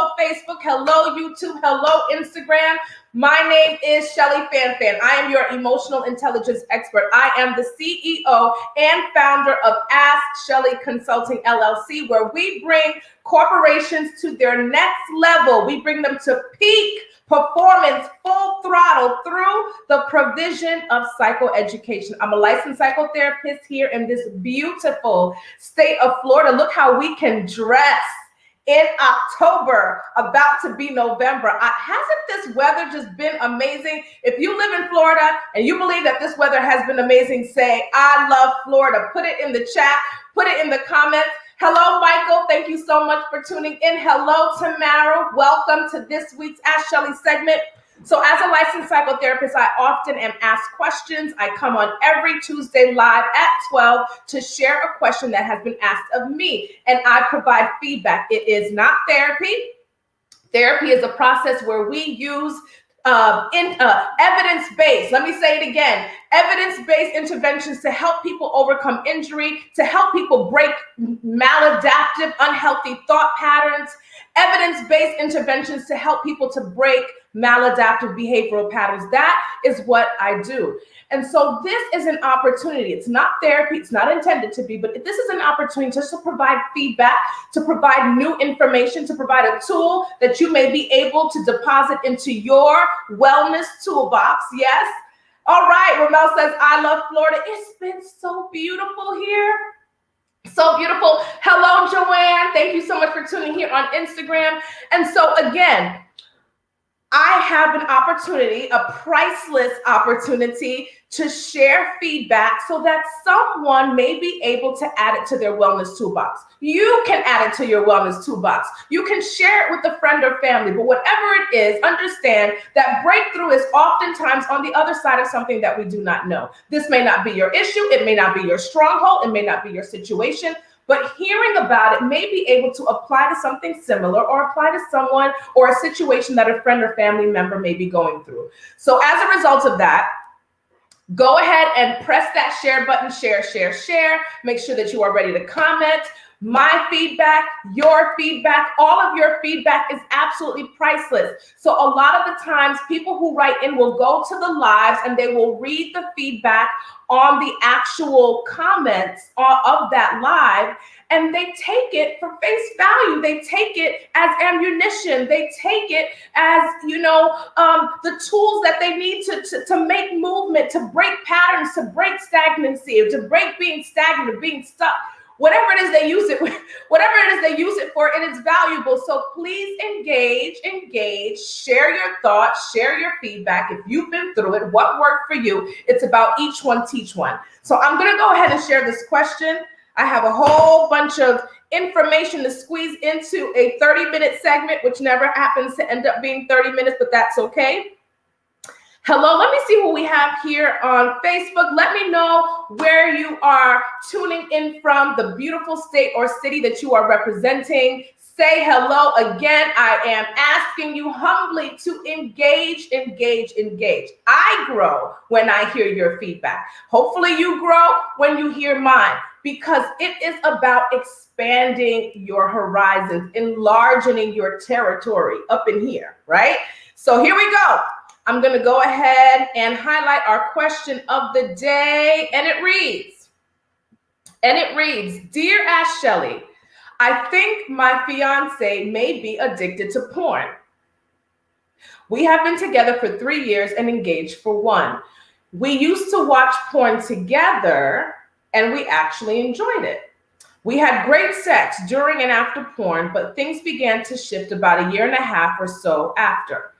hello Facebook, hello YouTube, hello Instagram. My name is Shelly Fanfan. I am your emotional intelligence expert. I am the CEO and founder of Ask Shelly Consulting LLC, where we bring corporations to their next level. We bring them to peak performance, full throttle through the provision of psychoeducation. I'm a licensed psychotherapist here in this beautiful state of Florida. Look how we can dress in October, about to be November. Hasn't this weather just been amazing? If you live in Florida and you believe that this weather has been amazing, say, I love Florida. Put it in the chat, put it in the comments. Hello, Michael. Thank you so much for tuning in. Hello, Tamara. Welcome to this week's Ask Shelly segment. So as a licensed psychotherapist, I often am asked questions. I come on every Tuesday live at 12 to share a question that has been asked of me, and I provide feedback. It is not therapy. Therapy is a process where we use evidence-based, let me say it again, evidence-based interventions to help people overcome injury, to help people break maladaptive, unhealthy thought patterns, evidence-based interventions to help people to break maladaptive behavioral patterns. That is what I do. And so this is an opportunity. It's not therapy. It's not intended to be, but this is an opportunity just to provide feedback, to provide new information, to provide a tool that you may be able to deposit into your wellness toolbox. Yes. All right. Ramel says, I love Florida. It's been so beautiful here. So beautiful. Hello, Joanne. Thank you so much for tuning here on Instagram. And so again, I have an opportunity, a priceless opportunity to share feedback so that someone may be able to add it to their wellness toolbox. You can add it to your wellness toolbox. You can share it with a friend or family, but whatever it is, understand that breakthrough is oftentimes on the other side of something that we do not know. This may not be your issue. It may not be your stronghold. It may not be your situation. But hearing about it may be able to apply to something similar or apply to someone or a situation that a friend or family member may be going through. So as a result of that, go ahead and press that share button, share, share, share. Make sure that you are ready to comment. My feedback, your feedback, all of your feedback is absolutely priceless. So a lot of the times people who write in will go to the lives and they will read the feedback on the actual comments of that live, and they take it for face value. They take it as ammunition. They take it as, the tools that they need to make movement, to break patterns, to break stagnancy, to break being stagnant or being stuck. Whatever it is they use it for, it is valuable. So please engage, share your thoughts, share your feedback. If you've been through it, what worked for you? It's about each one, teach one. So I'm going to go ahead and share this question. I have a whole bunch of information to squeeze into a 30-minute segment, which never happens to end up being 30 minutes, but that's okay. Hello, let me see who we have here on Facebook. Let me know where you are tuning in from, the beautiful state or city that you are representing. Say hello again. I am asking you humbly to engage. I grow when I hear your feedback. Hopefully you grow when you hear mine, because it is about expanding your horizons, enlarging your territory up in here, right? So here we go. I'm going to go ahead and highlight our question of the day, and it reads, Dear Ash Shelly, I think my fiance may be addicted to porn. We have been together for 3 years and engaged for 1. We used to watch porn together, and we actually enjoyed it. We had great sex during and after porn, but things began to shift about 1.5 years or so after.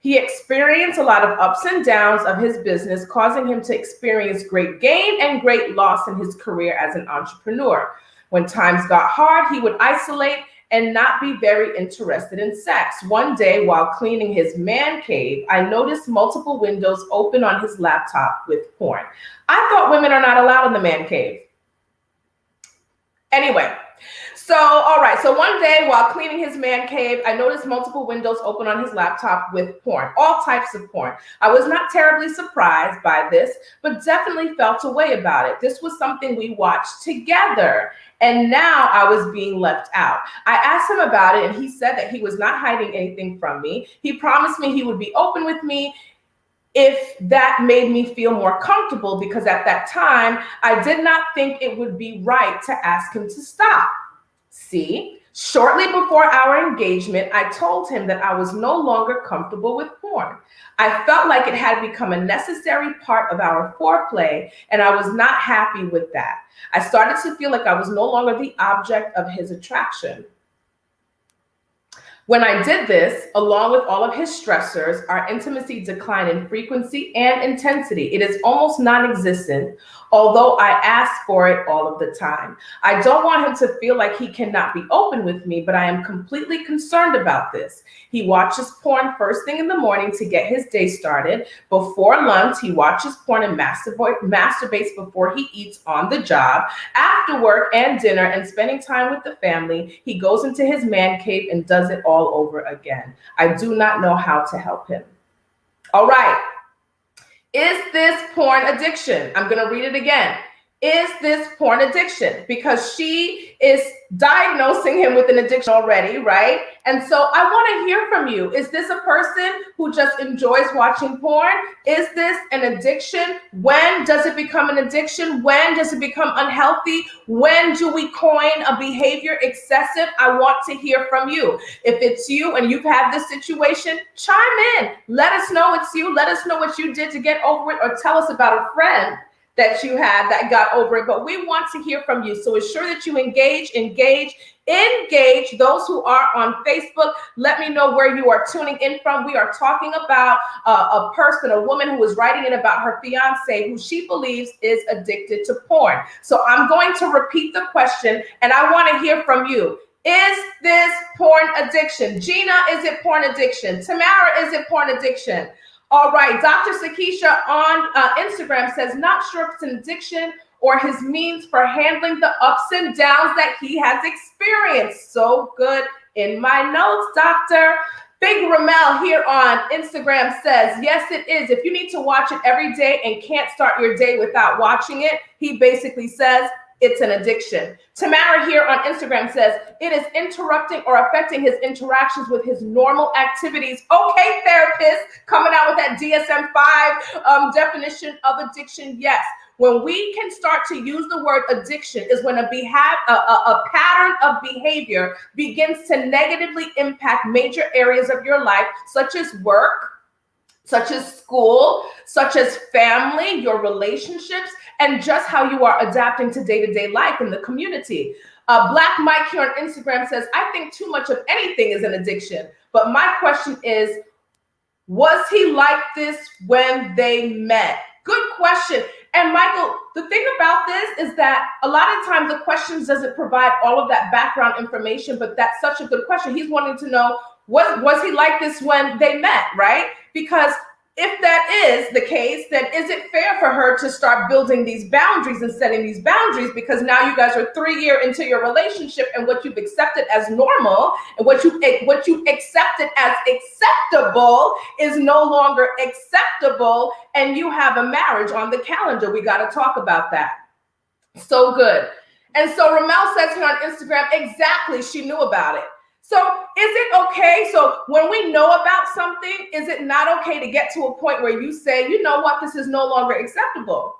He experienced a lot of ups and downs of his business, causing him to experience great gain and great loss in his career as an entrepreneur. When times got hard, he would isolate and not be very interested in sex. One day, while cleaning his man cave, I noticed multiple windows open on his laptop with porn. I thought women are not allowed in the man cave. Anyway, So, all right. So one day while cleaning his man cave, I noticed multiple windows open on his laptop with porn, all types of porn. I was not terribly surprised by this, but definitely felt a way about it. This was something we watched together, and now I was being left out. I asked him about it, and he said that he was not hiding anything from me. He promised me he would be open with me if that made me feel more comfortable, because at that time, I did not think it would be right to ask him to stop. See, shortly before our engagement, I told him that I was no longer comfortable with porn. I felt like it had become a necessary part of our foreplay, and I was not happy with that. I started to feel like I was no longer the object of his attraction. When I did this, along with all of his stressors, our intimacy declined in frequency and intensity. It is almost non-existent, although I ask for it all of the time. I don't want him to feel like he cannot be open with me, but I am completely concerned about this. He watches porn first thing in the morning to get his day started. Before lunch, he watches porn and masturbates before he eats on the job. After work and dinner and spending time with the family, he goes into his man cave and does it all over again. I do not know how to help him. All right. Is this porn addiction? I'm going to read it again. Is this porn addiction? Because she is diagnosing him with an addiction already, right? And so I want to hear from you. Is this a person who just enjoys watching porn? Is this an addiction? When does it become an addiction? When does it become unhealthy? When do we coin a behavior excessive? I want to hear from you. If it's you and you've had this situation, chime in. Let us know it's you. Let us know what you did to get over it, or tell us about a friend that you had that got over it. But we want to hear from you. So ensure that you engage those who are on Facebook. Let me know where you are tuning in from. We are talking about a woman who was writing in about her fiance who she believes is addicted to porn. So I'm going to repeat the question, and I want to hear from you. Is this porn addiction? Gina, is it porn addiction? Tamara, is it porn addiction? All right, Dr. Sakisha on Instagram says, not sure if it's an addiction or his means for handling the ups and downs that he has experienced. So good in my notes, Doctor. Big Ramel here on Instagram says, yes, it is. If you need to watch it every day and can't start your day without watching it, he basically says, it's an addiction. Tamara here on Instagram says, it is interrupting or affecting his interactions with his normal activities. Okay, therapist, coming out with that DSM-5 definition of addiction. Yes, when we can start to use the word addiction is when a pattern of behavior begins to negatively impact major areas of your life, such as work, such as school, such as family, your relationships, and just how you are adapting to day-to-day life in the community. Black Mike here on Instagram says, I think too much of anything is an addiction. But my question is, was he like this when they met? Good question. And Michael, the thing about this is that a lot of times the questions doesn't provide all of that background information, but that's such a good question. He's wanting to know, was he like this when they met, right? Because if that is the case, then is it fair for her to start building these boundaries and setting these boundaries? Because now you guys are 3 years into your relationship, and what you've accepted as normal and what you accepted as acceptable is no longer acceptable, and you have a marriage on the calendar. We got to talk about that. So good. And so Ramel says here on Instagram, exactly, she knew about it. So is it okay? So when we know about something, is it not okay to get to a point where you say, you know what, this is no longer acceptable,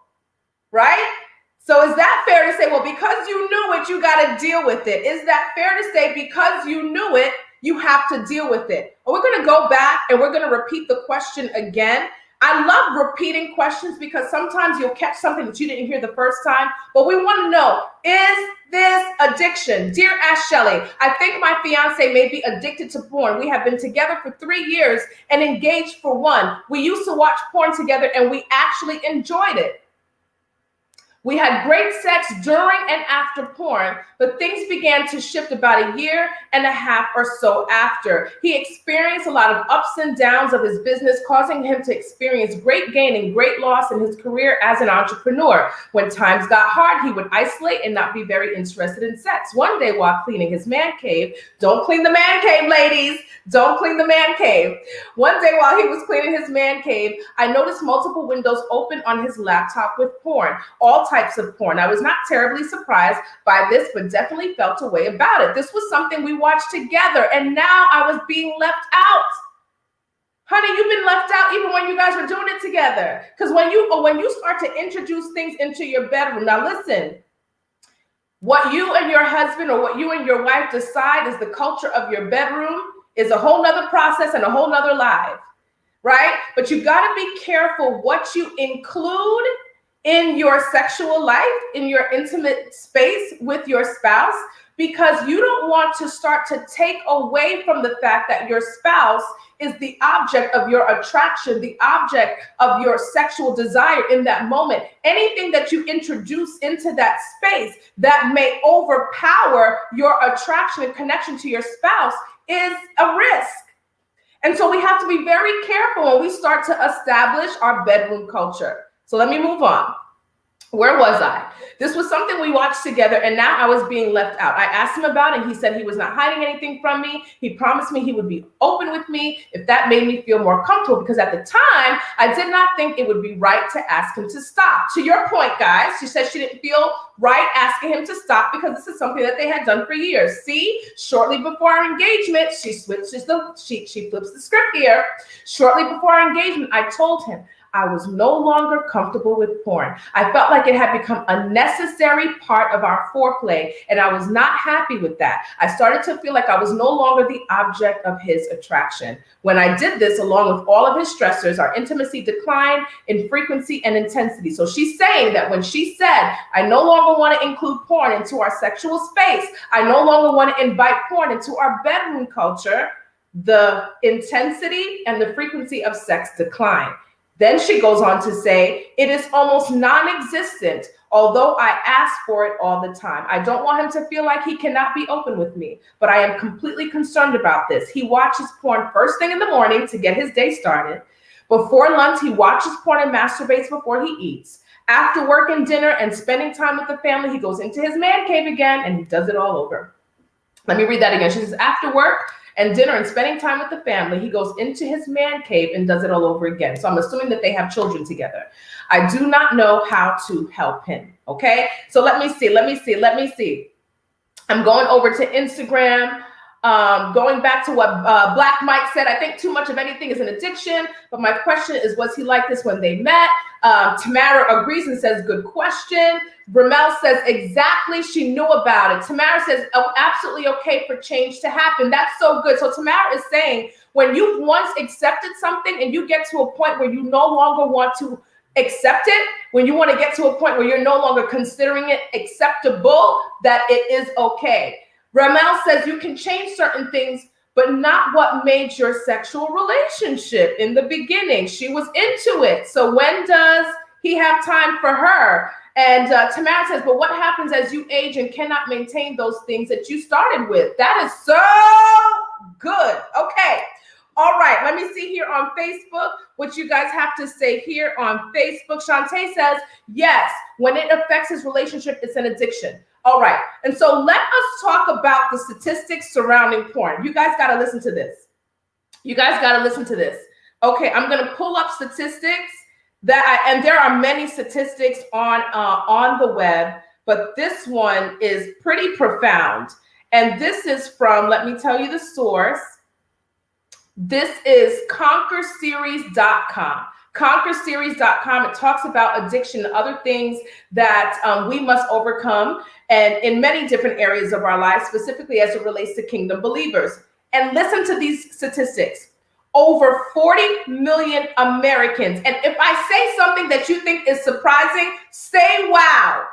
right? So is that fair to say, well, because you knew it, you got to deal with it? Is that fair to say because you knew it, you have to deal with it? Or we're going to go back and we're going to repeat the question again. I love repeating questions because sometimes you'll catch something that you didn't hear the first time, but we want to know, is this addiction? Dear Ash Shelley, I think my fiance may be addicted to porn. We have been together for 3 years and engaged for 1. We used to watch porn together and we actually enjoyed it. We had great sex during and after porn, but things began to shift about a year and a half or so after. He experienced a lot of ups and downs of his business, causing him to experience great gain and great loss in his career as an entrepreneur. When times got hard, he would isolate and not be very interested in sex. One day while cleaning his man cave, don't clean the man cave, ladies, don't clean the man cave. One day while he was cleaning his man cave, I noticed multiple windows open on his laptop with porn, all types of porn. I was not terribly surprised by this, but definitely felt a way about it. This was something we watched together, and now I was being left out. Honey, you've been left out even when you guys were doing it together. Because when you start to introduce things into your bedroom, now listen, what you and your husband or what you and your wife decide is the culture of your bedroom is a whole nother process and a whole nother life, right? But you got to be careful what you include in your sexual life, in your intimate space with your spouse, because you don't want to start to take away from the fact that your spouse is the object of your attraction, the object of your sexual desire in that moment. Anything that you introduce into that space that may overpower your attraction and connection to your spouse is a risk. And so we have to be very careful when we start to establish our bedroom culture. So let me move on. Where was I? This was something we watched together, and now I was being left out. I asked him about it, and he said he was not hiding anything from me. He promised me he would be open with me if that made me feel more comfortable, because at the time, I did not think it would be right to ask him to stop. To your point, guys, she said she didn't feel right asking him to stop because this is something that they had done for years. See, shortly before our engagement, she flips the script here. Shortly before our engagement, I told him I was no longer comfortable with porn. I felt like it had become a necessary part of our foreplay, and I was not happy with that. I started to feel like I was no longer the object of his attraction. When I did this, along with all of his stressors, our intimacy declined in frequency and intensity. So she's saying that when she said, I no longer want to include porn into our sexual space, I no longer want to invite porn into our bedroom culture, the intensity and the frequency of sex declined. Then she goes on to say, it is almost non-existent, although I ask for it all the time. I don't want him to feel like he cannot be open with me, but I am completely concerned about this. He watches porn first thing in the morning to get his day started. Before lunch, he watches porn and masturbates before he eats. After work and dinner and spending time with the family, he goes into his man cave again and he does it all over. Let me read that again. She says, after work and dinner and spending time with the family, he goes into his man cave and does it all over again. So I'm assuming that they have children together. I do not know how to help him. Okay, so let me see. I'm going over to Instagram. Going back to what Black Mike said, I think too much of anything is an addiction. But my question is, was he like this when they met? Tamara agrees and says, good question. Bramel says, exactly, she knew about it. Tamara says, oh, absolutely okay for change to happen. That's so good. So Tamara is saying, when you've once accepted something and you get to a point where you no longer want to accept it, when you want to get to a point where you're no longer considering it acceptable, that it is okay. Ramel says you can change certain things, but not what made your sexual relationship in the beginning. She was into it. So when does he have time for her? And Tamara says, but what happens as you age and cannot maintain those things that you started with? That is so good. Okay. All right. Let me see here on Facebook what you guys have to say here on Facebook. Shantae says, yes, when it affects his relationship, it's an addiction. All right. And so let us talk about the statistics surrounding porn. You guys got to listen to this. Okay. I'm going to pull up statistics and there are many statistics on the web, but this one is pretty profound. And this is from, let me tell you the source. This is conquerseries.com. Conquerseries.com. It talks about addiction and other things that we must overcome, and in many different areas of our lives, specifically as it relates to kingdom believers. And listen to these statistics. Over 40 million Americans. And if I say something that you think is surprising, say wow.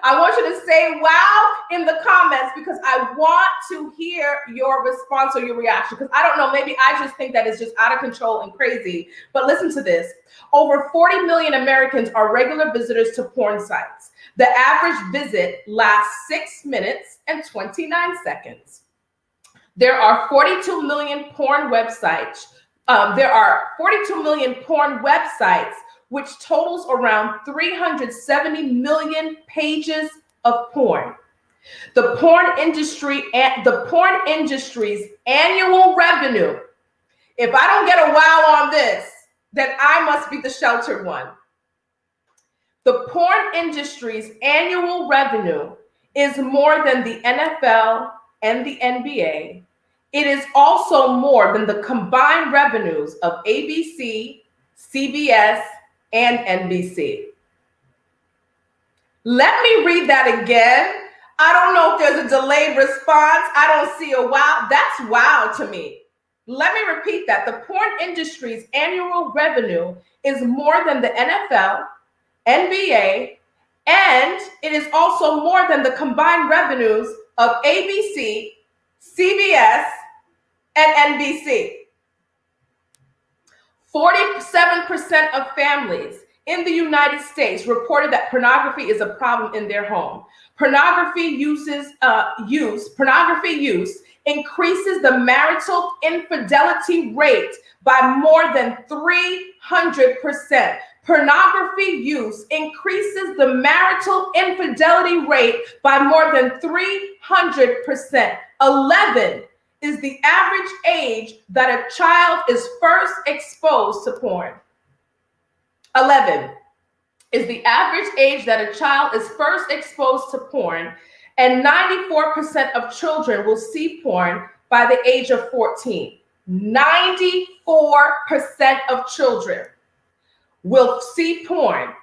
I want you to say wow in the comments because I want to hear your response or your reaction. Because I don't know, maybe I just think that it's just out of control and crazy. But listen to this. Over 40 million Americans are regular visitors to porn sites. The average visit lasts 6 minutes and 29 seconds. There are 42 million porn websites. There are 42 million porn websites, which totals around 370 million pages of porn. The porn industry's annual revenue. If I don't get a wow on this, then I must be the sheltered one. The porn industry's annual revenue is more than the NFL and the NBA. It is also more than the combined revenues of ABC, CBS, and NBC. Let me read that again. I don't know if there's a delayed response. I don't see a wow. That's wow to me. Let me repeat that. The porn industry's annual revenue is more than the NFL, NBA, and it is also more than the combined revenues of ABC, CBS, and NBC. 47% of families in the United States reported that pornography is a problem in their home. Pornography use increases the marital infidelity rate by more than 300%. Pornography use increases the marital infidelity rate by more than 300%. 11 is the average age that a child is first exposed to porn. 11 is the average age that a child is first exposed to porn, and 94% of children will see porn by the age of 14. 94% of children will see porn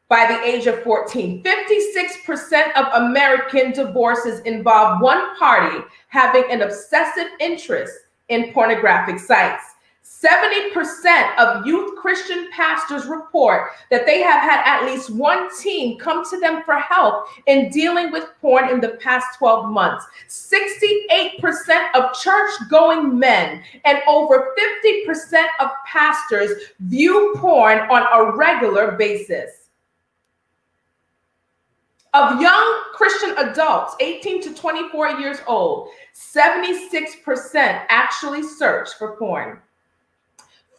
by the age of 14. 56% of American divorces involve one party having an obsessive interest in pornographic sites. 70% of youth Christian pastors report that they have had at least one teen come to them for help in dealing with porn in the past 12 months. 68% of church-going men and over 50% of pastors view porn on a regular basis. Of young Christian adults, 18 to 24 years old, 76% actually search for porn.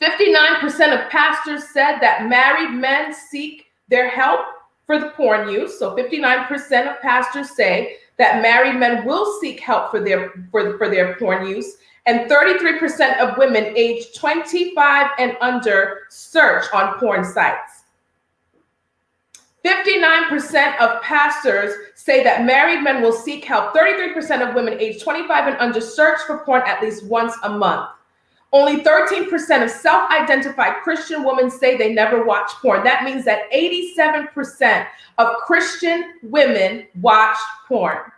59% of pastors said that married men seek their help for the porn use. So 59% of pastors say that married men will seek help for their porn use. And 33% of women aged 25 and under search on porn sites. 59% of pastors say that married men will seek help. 33% of women aged 25 and under search for porn at least once a month. Only 13% of self-identified Christian women say they never watch porn. That means that 87% of Christian women watch porn.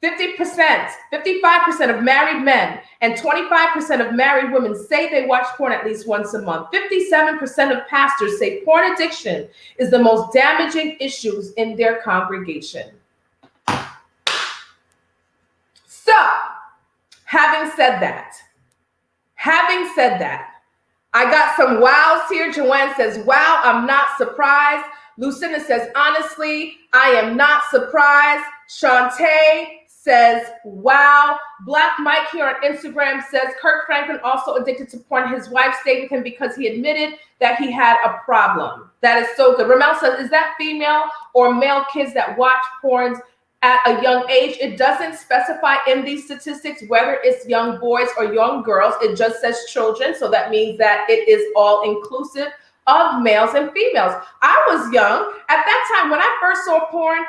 55% of married men and 25% of married women say they watch porn at least once a month. 57% of pastors say porn addiction is the most damaging issues in their congregation. So, having said that, I got some wows here. Joanne says, wow, I'm not surprised. Lucinda says, honestly, I am not surprised. Shantae says, wow. Black Mike here on Instagram says, Kirk Franklin also addicted to porn. His wife stayed with him because he admitted that he had a problem. That is so good. Ramel says, is that female or male kids that watch porns at a young age? It doesn't specify in these statistics whether it's young boys or young girls. It just says children. So that means that it is all inclusive of males and females. I was young at that time when I first saw porn.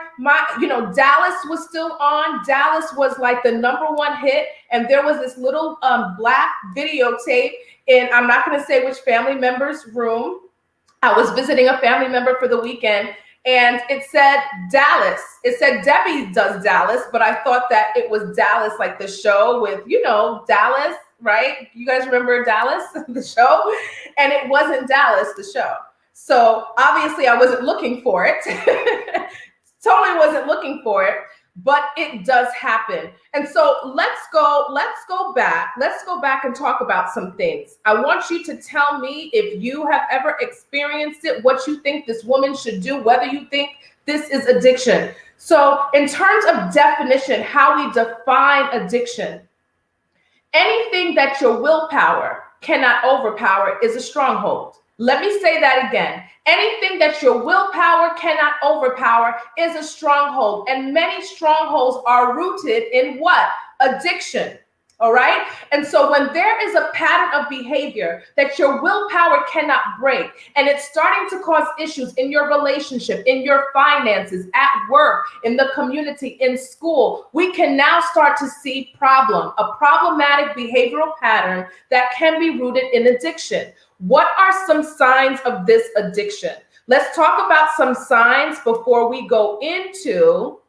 Dallas was still on. Dallas was like the #1 hit, and there was this little black videotape in, I'm not going to say which family member's room. I was visiting a family member for the weekend, and it said Dallas. It said Debbie Does Dallas, but I thought that it was Dallas, like the show with, Dallas right? You guys remember Dallas, the show? And it wasn't Dallas, the show. So obviously I wasn't looking for it. Totally wasn't looking for it, but it does happen. And so let's go back and talk about some things. I want you to tell me if you have ever experienced it, what you think this woman should do, whether you think this is addiction. So in terms of definition, how we define addiction, anything that your willpower cannot overpower is a stronghold. Let me say that again. Anything that your willpower cannot overpower is a stronghold. And many strongholds are rooted in what? Addiction. All right. And so when there is a pattern of behavior that your willpower cannot break, and it's starting to cause issues in your relationship, in your finances, at work, in the community, in school, we can now start to see a problematic behavioral pattern that can be rooted in addiction. What are some signs of this addiction? Let's talk about some signs before we go into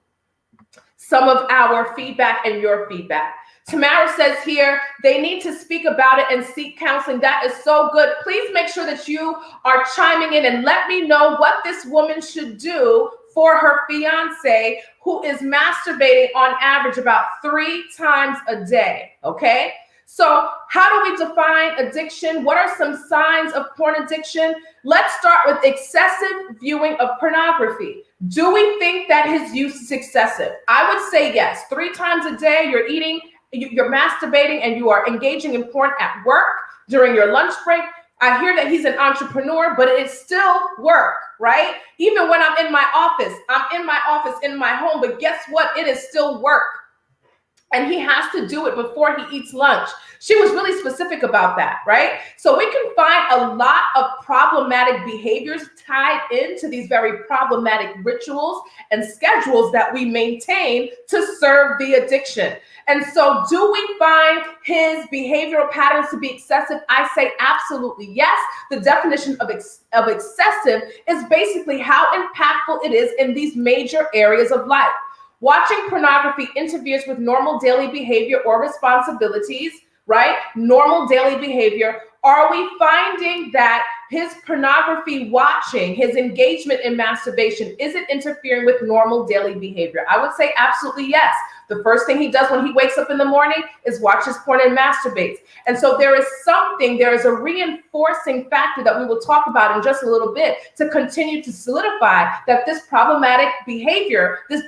some of our feedback and your feedback. Tamara says here, they need to speak about it and seek counseling. That is so good. Please make sure that you are chiming in and let me know what this woman should do for her fiance who is masturbating on average about 3 times a day, okay? So how do we define addiction? What are some signs of porn addiction? Let's start with excessive viewing of pornography. Do we think that his use is excessive? I would say yes. 3 times a day, you're masturbating and you are engaging in porn at work during your lunch break. I hear that he's an entrepreneur, but it's still work, right? Even when I'm in my office, in my home, but guess what? It is still work. And he has to do it before he eats lunch. She was really specific about that, right? So we can find a lot of problematic behaviors tied into these very problematic rituals and schedules that we maintain to serve the addiction. And so do we find his behavioral patterns to be excessive? I say absolutely yes. The definition of excessive is basically how impactful it is in these major areas of life. Watching pornography interferes with normal daily behavior or responsibilities, right? Normal daily behavior. Are we finding that his pornography watching, his engagement in masturbation, is it interfering with normal daily behavior? I would say absolutely yes. The first thing he does when he wakes up in the morning is watch his porn and masturbates. And so there is a reinforcing factor that we will talk about in just a little bit to continue to solidify that this problematic behavior, this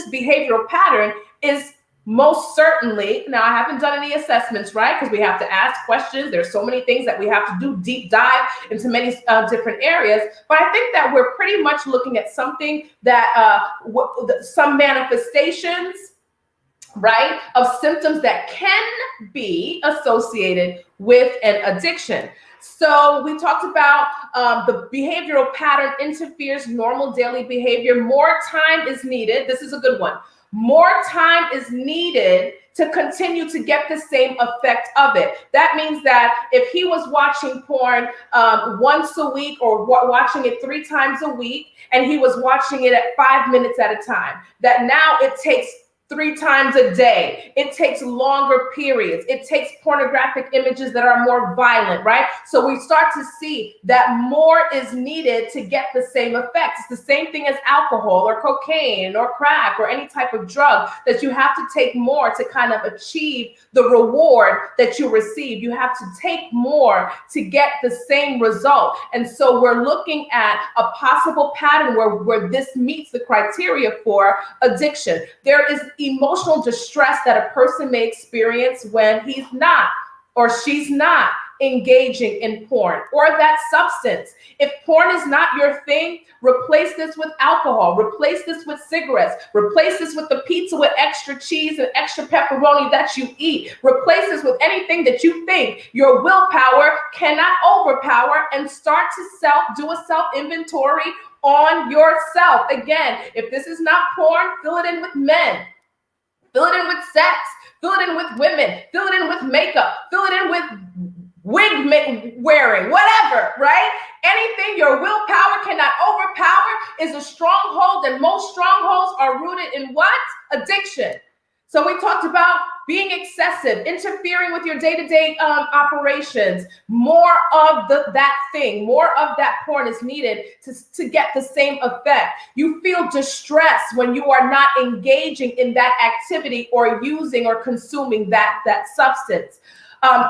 behavioral pattern is most certainly, now I haven't done any assessments, right? Because we have to ask questions. There's so many things that we have to do, deep dive into many different areas. But I think that we're pretty much looking at something that some manifestations, right, of symptoms that can be associated with an addiction. So we talked about the behavioral pattern interferes normal daily behavior. More time is needed. This is a good one. More time is needed to continue to get the same effect of it. That means that if he was watching porn once a week or watching it 3 times a week, and he was watching it at 5 minutes at a time, that now it takes 3 times a day. It takes longer periods. It takes pornographic images that are more violent, right? So we start to see that more is needed to get the same effect. It's the same thing as alcohol or cocaine or crack or any type of drug, that you have to take more to kind of achieve the reward that you receive. You have to take more to get the same result. And so we're looking at a possible pattern where this meets the criteria for addiction. There is emotional distress that a person may experience when he's not or she's not engaging in porn or that substance. If porn is not your thing, replace this with alcohol, replace this with cigarettes, replace this with the pizza with extra cheese and extra pepperoni that you eat, replace this with anything that you think your willpower cannot overpower, and start to do a self-inventory on yourself. Again, if this is not porn, fill it in with men. Fill it in with sex, fill it in with women, fill it in with makeup, fill it in with wig wearing, whatever, right? Anything your willpower cannot overpower is a stronghold, and most strongholds are rooted in what? Addiction. So we talked about being excessive, interfering with your day-to-day operations. More of that thing, more of that porn is needed to get the same effect. You feel distressed when you are not engaging in that activity or using or consuming that substance.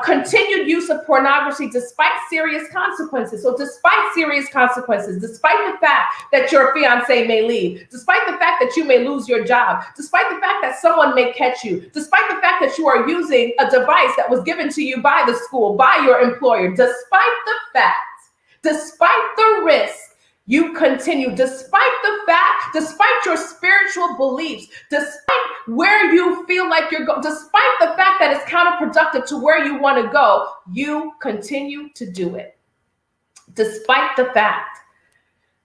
Continued use of pornography despite serious consequences. So despite serious consequences, despite the fact that your fiance may leave, despite the fact that you may lose your job, despite the fact that someone may catch you, despite the fact that you are using a device that was given to you by the school, by your employer, despite the fact, despite the risk, you continue, despite the fact, despite your spiritual beliefs, despite where you feel like you're going, despite the fact that it's counterproductive to where you want to go, you continue to do it. Despite the fact.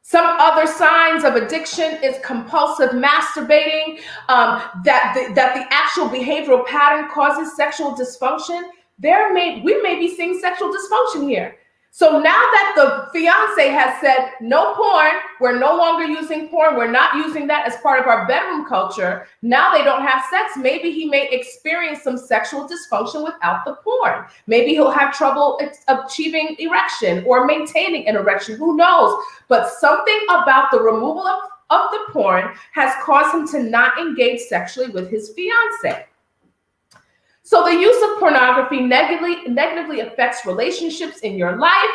Some other signs of addiction is compulsive masturbating, that the actual behavioral pattern causes sexual dysfunction. We may be seeing sexual dysfunction here. So now that the fiance has said no porn, we're no longer using porn, we're not using that as part of our bedroom culture, now they don't have sex, maybe he may experience some sexual dysfunction without the porn. Maybe he'll have trouble achieving erection or maintaining an erection, who knows? But something about the removal of the porn has caused him to not engage sexually with his fiance. So the use of pornography negatively affects relationships in your life,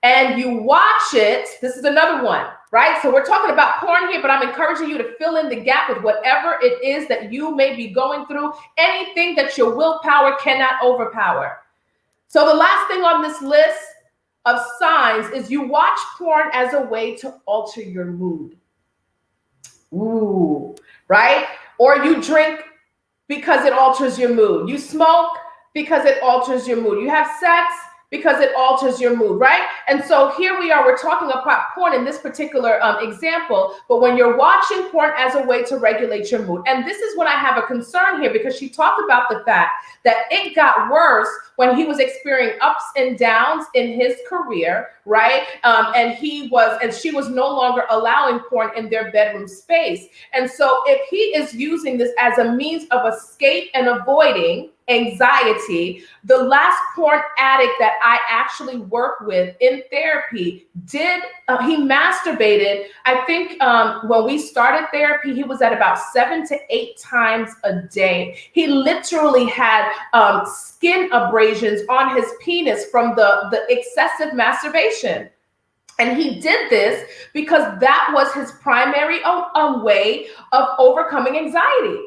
and you watch it. This is another one, right? So we're talking about porn here, but I'm encouraging you to fill in the gap with whatever it is that you may be going through, anything that your willpower cannot overpower. So the last thing on this list of signs is you watch porn as a way to alter your mood. Ooh, right? Or you drink because it alters your mood. You smoke because it alters your mood. You have sex because it alters your mood, right? And so here we are, we're talking about porn in this particular example, but when you're watching porn as a way to regulate your mood. And this is when I have a concern here, because she talked about the fact that it got worse when he was experiencing ups and downs in his career, right? And she was no longer allowing porn in their bedroom space. And so if he is using this as a means of escape and avoiding anxiety, the last porn addict that I actually worked with in therapy he masturbated. I think when we started therapy, he was at about 7 to 8 times a day. He literally had skin abrasions on his penis from the excessive masturbation. And he did this because that was his primary way of overcoming anxiety.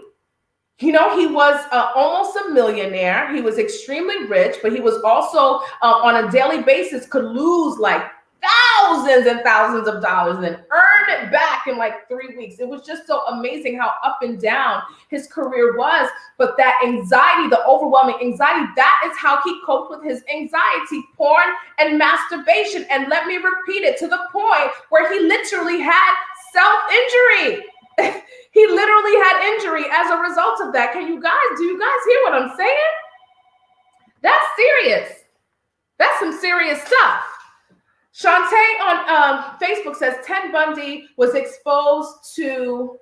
You know, he was almost a millionaire. He was extremely rich, but he was also on a daily basis could lose like thousands and thousands of dollars and then earn it back in like 3 weeks. It was just so amazing how up and down his career was. But that anxiety, the overwhelming anxiety, that is how he coped with his anxiety, porn and masturbation. And let me repeat it, to the point where he literally had self-injury. He literally had injury as a result of that. Do you guys hear what I'm saying? That's serious. That's some serious stuff. Shantae on Facebook says Ted Bundy was exposed to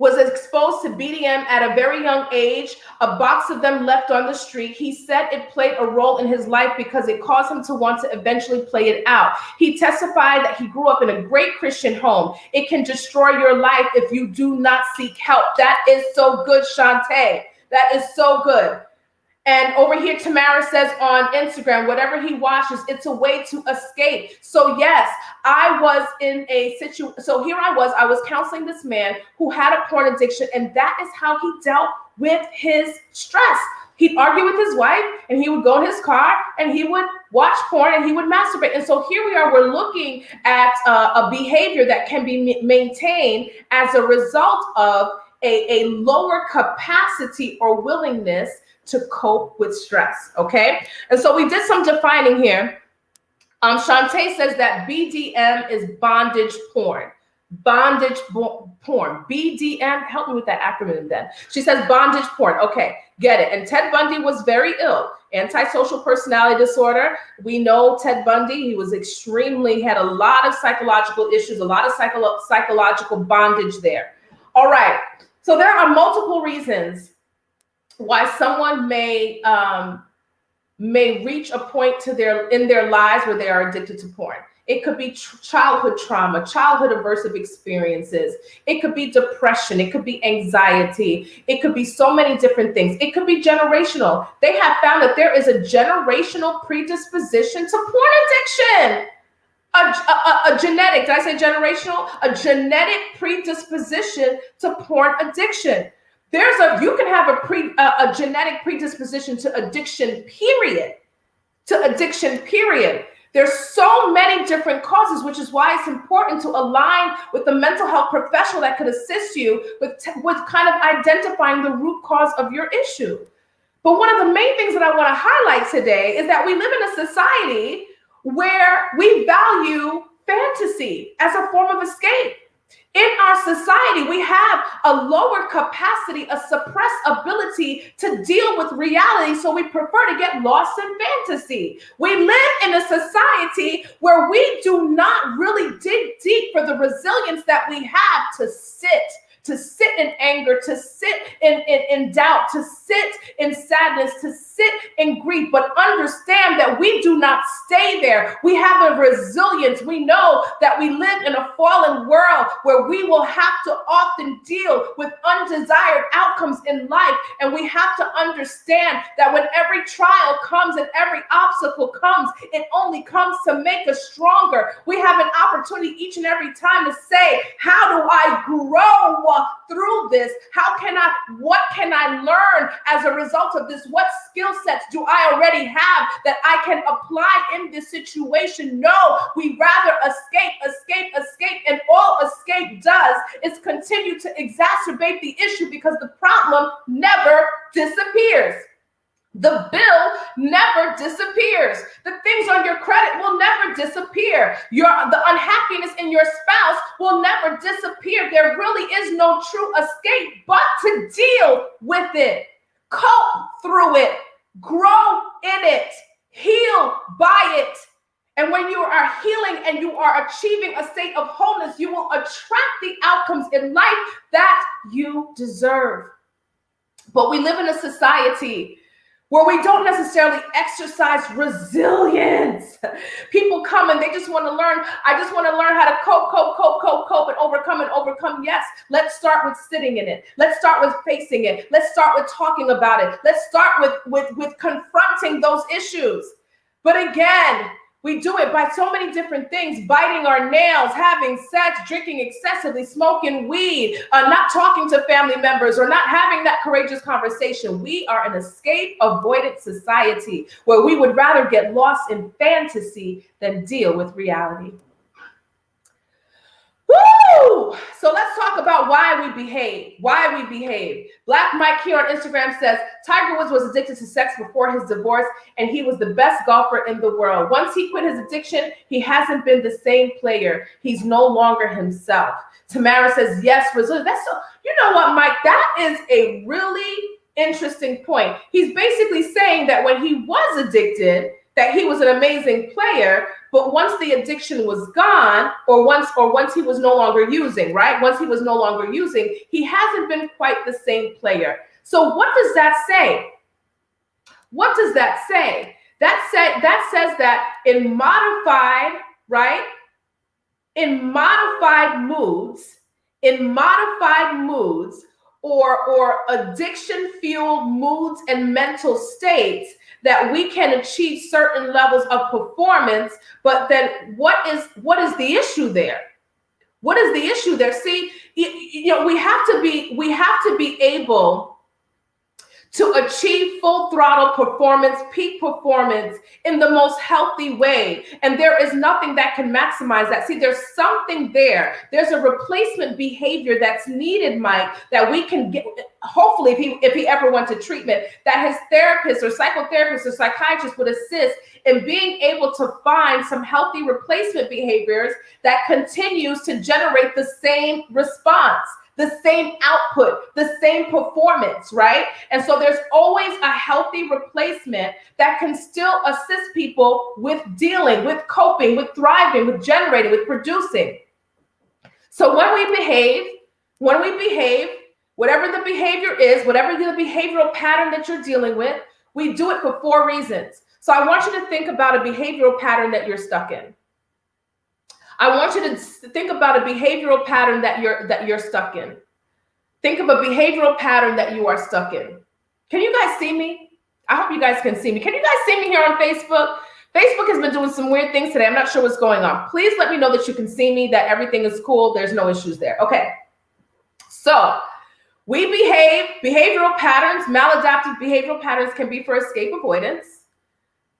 BDM at a very young age, a box of them left on the street. He said it played a role in his life because it caused him to want to eventually play it out. He testified that he grew up in a great Christian home. It can destroy your life if you do not seek help. That is so good, Shantae. That is so good. And over here, Tamara says on Instagram, whatever he watches, it's a way to escape. So yes, I was in a situation. So here I was counseling this man who had a porn addiction, and that is how he dealt with his stress. He'd argue with his wife, and he would go in his car, and he would watch porn, and he would masturbate. And so here we are, we're looking at a behavior that can be maintained as a result of a lower capacity or willingness to cope with stress, okay? And so we did some defining here. Shantae says that BDM is bondage porn. Bondage porn. BDM, help me with that acronym then. She says bondage porn. Okay, get it. And Ted Bundy was very ill. Antisocial personality disorder. We know Ted Bundy, he was had a lot of psychological issues, a lot of psychological bondage there. All right. So there are multiple reasons why someone may reach a point in their lives where they are addicted to porn. It could be childhood trauma, childhood aversive experiences. It could be depression. It could be anxiety. It could be so many different things. It could be generational. They have found that there is a generational predisposition to porn addiction. A genetic, did I say generational? A genetic predisposition to porn addiction. You can have a genetic predisposition to addiction, period. There's so many different causes, which is why it's important to align with the mental health professional that could assist you with kind of identifying the root cause of your issue. But one of the main things that I want to highlight today is that we live in a society where we value fantasy as a form of escape. In our society, we have a lower capacity, a suppressed ability to deal with reality, so we prefer to get lost in fantasy. We live in a society where we do not really dig deep for the resilience that we have to sit in anger, to sit in doubt, to sit in sadness, to sit in grief, but understand that we do not stay there. We have a resilience. We know that we live in a fallen world where we will have to often deal with undesired outcomes in life. And we have to understand that when every trial comes and every obstacle comes, it only comes to make us stronger. We have an opportunity each and every time to say, how do I grow through this? What can I learn as a result of this? What skill sets do I already have that I can apply in this situation? No, we rather escape, and all escape does is continue to exacerbate the issue because the problem never disappears. The bill never disappears. The things on your credit will never disappear. The unhappiness in your spouse will never disappear. There really is no true escape but to deal with it, cope through it, grow in it, heal by it. And when you are healing and you are achieving a state of wholeness, you will attract the outcomes in life that you deserve. But we live in a society where we don't necessarily exercise resilience. People come and they just want to learn. I just want to learn how to cope and overcome. Yes, let's start with sitting in it. Let's start with facing it. Let's start with talking about it. Let's start with confronting those issues. But again, we do it by so many different things: biting our nails, having sex, drinking excessively, smoking weed, not talking to family members, or not having that courageous conversation. We are an escape avoidant society where we would rather get lost in fantasy than deal with reality. Woo! So let's talk about why we behave. Black Mike here on Instagram says, Tiger Woods was addicted to sex before his divorce, and he was the best golfer in the world. Once he quit his addiction, he hasn't been the same player. He's no longer himself. Tamara says, yes, resilience. That's so, you know what, Mike? That is a really interesting point. He's basically saying that when he was addicted, that he was an amazing player, but once the addiction was gone, or once he was no longer using, right? Once he was no longer using, he hasn't been quite the same player. So what does that say? What does that say? That says that in modified, right? In modified moods, or addiction-fueled moods and mental states, that we can achieve certain levels of performance. But then what is the issue there? What is the issue there? See, you know, we have to be able to achieve full throttle performance, peak performance in the most healthy way. And there is nothing that can maximize that. See, there's something there. There's a replacement behavior that's needed, Mike, that we can get, hopefully, if he ever went to treatment, that his therapist or psychotherapist or psychiatrist would assist in being able to find some healthy replacement behaviors that continues to generate the same response, the same output, the same performance, right? And so there's always a healthy replacement that can still assist people with dealing, with coping, with thriving, with generating, with producing. So when we behave, When we behave, whatever the behavior is, whatever the behavioral pattern that you're dealing with, we do it for 4 reasons. So I want you to think about a behavioral pattern that you're stuck in. I want you to think about a behavioral pattern that you're stuck in. Think of a behavioral pattern that you are stuck in. Can you guys see me? I hope you guys can see me. Can you guys see me here on Facebook? Facebook has been doing some weird things today. I'm not sure what's going on. Please let me know that you can see me, that everything is cool. There's no issues there. Okay. So we behavioral patterns, maladaptive behavioral patterns can be for escape avoidance,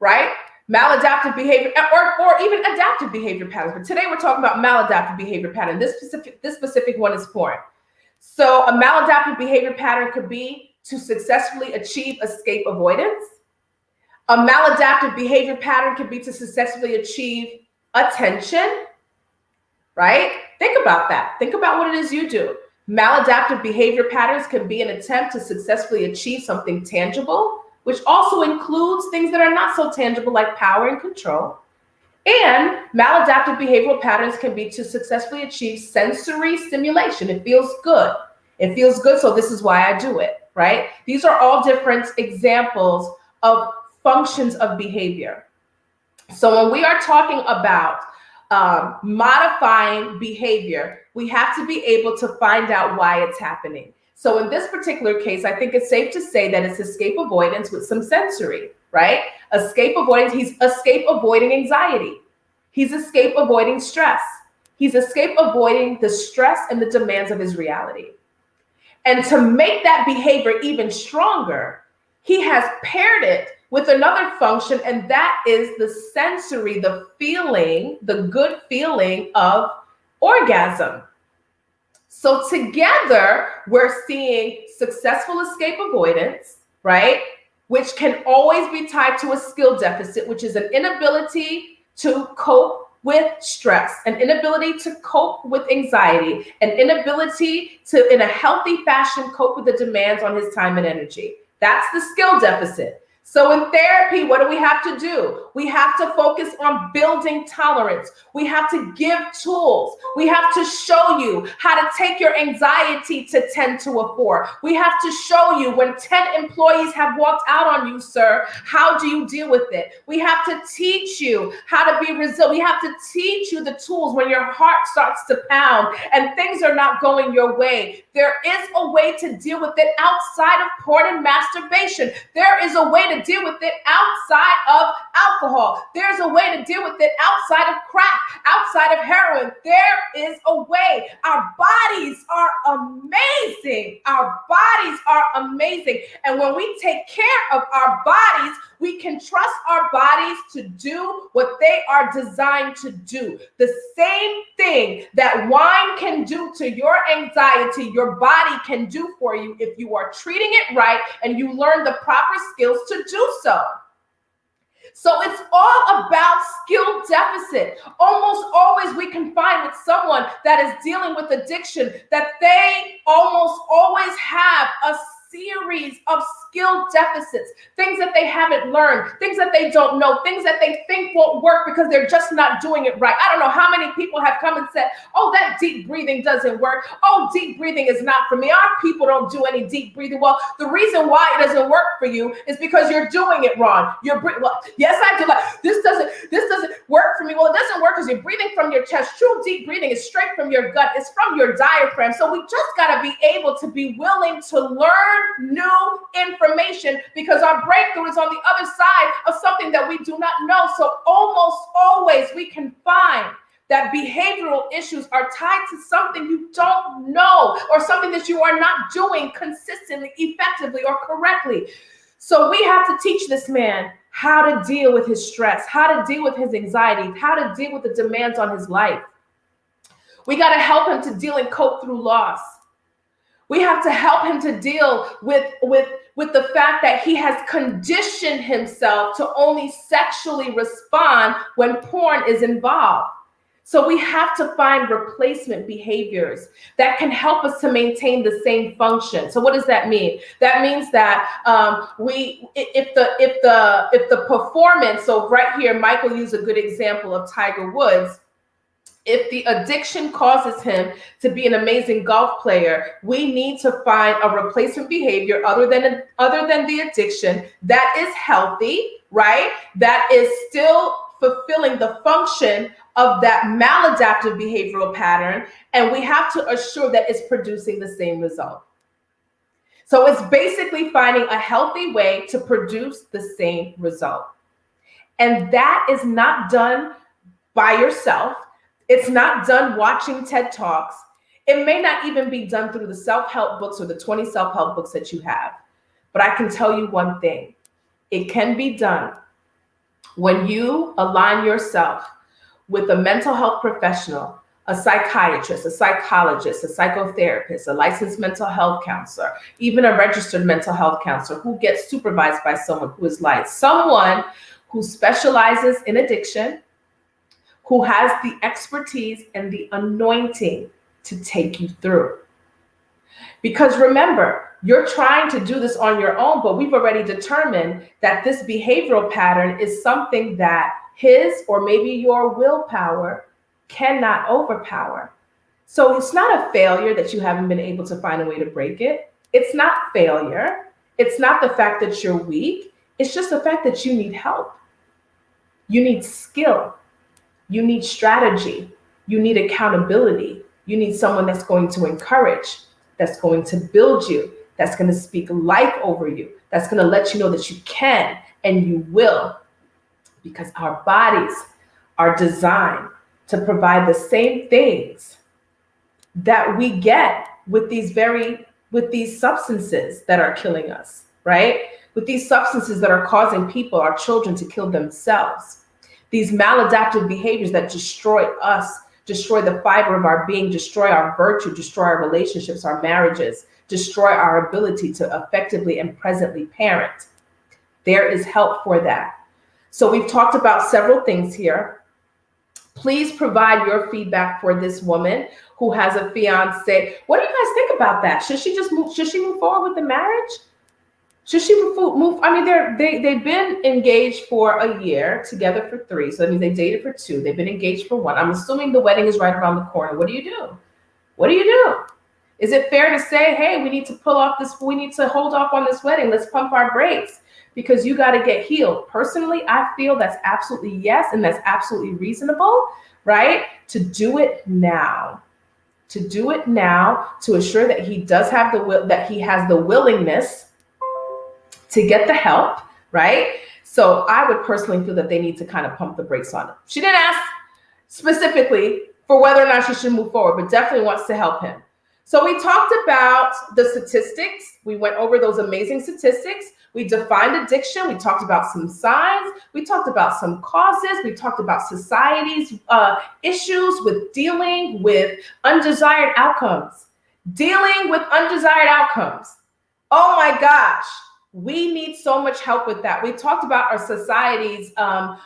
right? Maladaptive behavior or even adaptive behavior patterns. But today we're talking about maladaptive behavior pattern. This specific one is porn. So a maladaptive behavior pattern could be to successfully achieve escape avoidance. A maladaptive behavior pattern could be to successfully achieve attention, right? Think about that. Think about what it is you do. Maladaptive behavior patterns can be an attempt to successfully achieve something tangible, which also includes things that are not so tangible like power and control. And maladaptive behavioral patterns can be to successfully achieve sensory stimulation. It feels good. It feels good, so this is why I do it, right? These are all different examples of functions of behavior. So when we are talking about modifying behavior, we have to be able to find out why it's happening. So in this particular case, I think it's safe to say that it's escape avoidance with some sensory, right? Escape avoidance, he's escape avoiding anxiety. He's escape avoiding stress. He's escape avoiding the stress and the demands of his reality. And to make that behavior even stronger, he has paired it with another function, and that is the sensory, the feeling, the good feeling of orgasm. So together, we're seeing successful escape avoidance, right? Which can always be tied to a skill deficit, which is an inability to cope with stress, an inability to cope with anxiety, an inability to, in a healthy fashion, cope with the demands on his time and energy. That's the skill deficit. So in therapy, what do we have to do? We have to focus on building tolerance. We have to give tools. We have to show you how to take your anxiety to 10 to a 4. We have to show you when 10 employees have walked out on you, sir, how do you deal with it? We have to teach you how to be resilient. We have to teach you the tools when your heart starts to pound and things are not going your way. There is a way to deal with it outside of porn and masturbation. There is a way to deal with it outside of alcohol. There's a way to deal with it outside of crack, outside of heroin. There is a way. Our bodies are amazing. Our bodies are amazing. And when we take care of our bodies, we can trust our bodies to do what they are designed to do. The same thing that wine can do to your anxiety, your body can do for you if you are treating it right and you learn the proper skills to do so. So it's all about skill deficit. Almost always we can find with someone that is dealing with addiction that they almost always have a series of skill deficits, things that they haven't learned, things that they don't know, things that they think won't work because they're just not doing it right. I don't know how many people have come and said, oh, that deep breathing doesn't work. Oh, deep breathing is not for me. Our people don't do any deep breathing. Well, the reason why it doesn't work for you is because you're doing it wrong. Well, yes, I do. Like, this doesn't work for me. Well, it doesn't work because you're breathing from your chest. True deep breathing is straight from your gut. It's from your diaphragm. So we just got to be able to be willing to learn new information because our breakthrough is on the other side of something that we do not know. So almost always we can find that behavioral issues are tied to something you don't know or something that you are not doing consistently, effectively, or correctly. So we have to teach this man how to deal with his stress, how to deal with his anxiety, how to deal with the demands on his life. We got to help him to deal and cope through loss. We have to help him to deal with the fact that he has conditioned himself to only sexually respond when porn is involved. So we have to find replacement behaviors that can help us to maintain the same function. So what does that mean? That means that if the performance, so right here, Michael used a good example of Tiger Woods. If the addiction causes him to be an amazing golf player, we need to find a replacement behavior other than the addiction that is healthy, right? That is still fulfilling the function of that maladaptive behavioral pattern, and we have to assure that it's producing the same result. So it's basically finding a healthy way to produce the same result. And that is not done by yourself. It's not done watching TED Talks. It may not even be done through the self-help books or the 20 self-help books that you have. But I can tell you one thing. It can be done when you align yourself with a mental health professional, a psychiatrist, a psychologist, a psychotherapist, a licensed mental health counselor, even a registered mental health counselor who gets supervised by someone who is licensed, someone who specializes in addiction, who has the expertise and the anointing to take you through. Because remember, you're trying to do this on your own, but we've already determined that this behavioral pattern is something that his or maybe your willpower cannot overpower. So it's not a failure that you haven't been able to find a way to break it. It's not failure. It's not the fact that you're weak. It's just the fact that you need help. You need skill. You need strategy. You need accountability. You need someone that's going to encourage, that's going to build you, that's going to speak life over you, that's going to let you know that you can and you will. Because our bodies are designed to provide the same things that we get with these substances that are killing us, right? With these substances that are causing people, our children, to kill themselves. These maladaptive behaviors that destroy us, destroy the fiber of our being, destroy our virtue, destroy our relationships, our marriages, destroy our ability to effectively and presently parent. There is help for that. So we've talked about several things here. Please provide your feedback for this woman who has a fiance. What do you guys think about that? Should she move forward with the marriage? Should she move? I mean, they've been engaged for a year, together for 3. So that means they dated for 2. They've been engaged for 1. I'm assuming the wedding is right around the corner. What do you do? What do you do? Is it fair to say, hey, we need to hold off on this wedding. Let's pump our brakes because you got to get healed. Personally, I feel that's absolutely yes. And that's absolutely reasonable, right? To do it now. To do it now to assure that he does have the will, that he has the willingness to get the help, right? So I would personally feel that they need to kind of pump the brakes on it. She didn't ask specifically for whether or not she should move forward, but definitely wants to help him. So we talked about the statistics. We went over those amazing statistics. We defined addiction. We talked about some signs. We talked about some causes. We talked about society's issues with dealing with undesired outcomes. Dealing with undesired outcomes. Oh my gosh. We need so much help with that. We talked about our society's our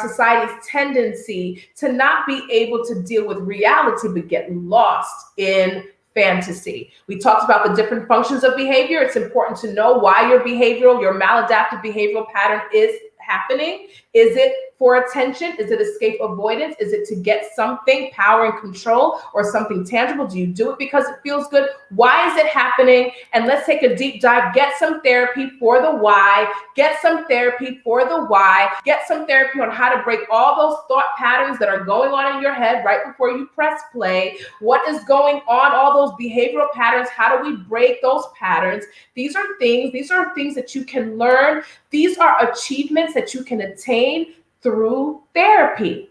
society's tendency to not be able to deal with reality, but get lost in fantasy. We talked about the different functions of behavior. It's important to know why your maladaptive behavioral pattern is happening. Is it for attention? Is it escape avoidance? Is it to get something, power and control, or something tangible? Do you do it because it feels good? Why is it happening? And let's take a deep dive. Get some therapy for the why. Get some therapy for the why. Get some therapy on how to break all those thought patterns that are going on in your head right before you press play. What is going on? All those behavioral patterns. How do we break those patterns? These are things that you can learn. These are achievements that you can attain through therapy.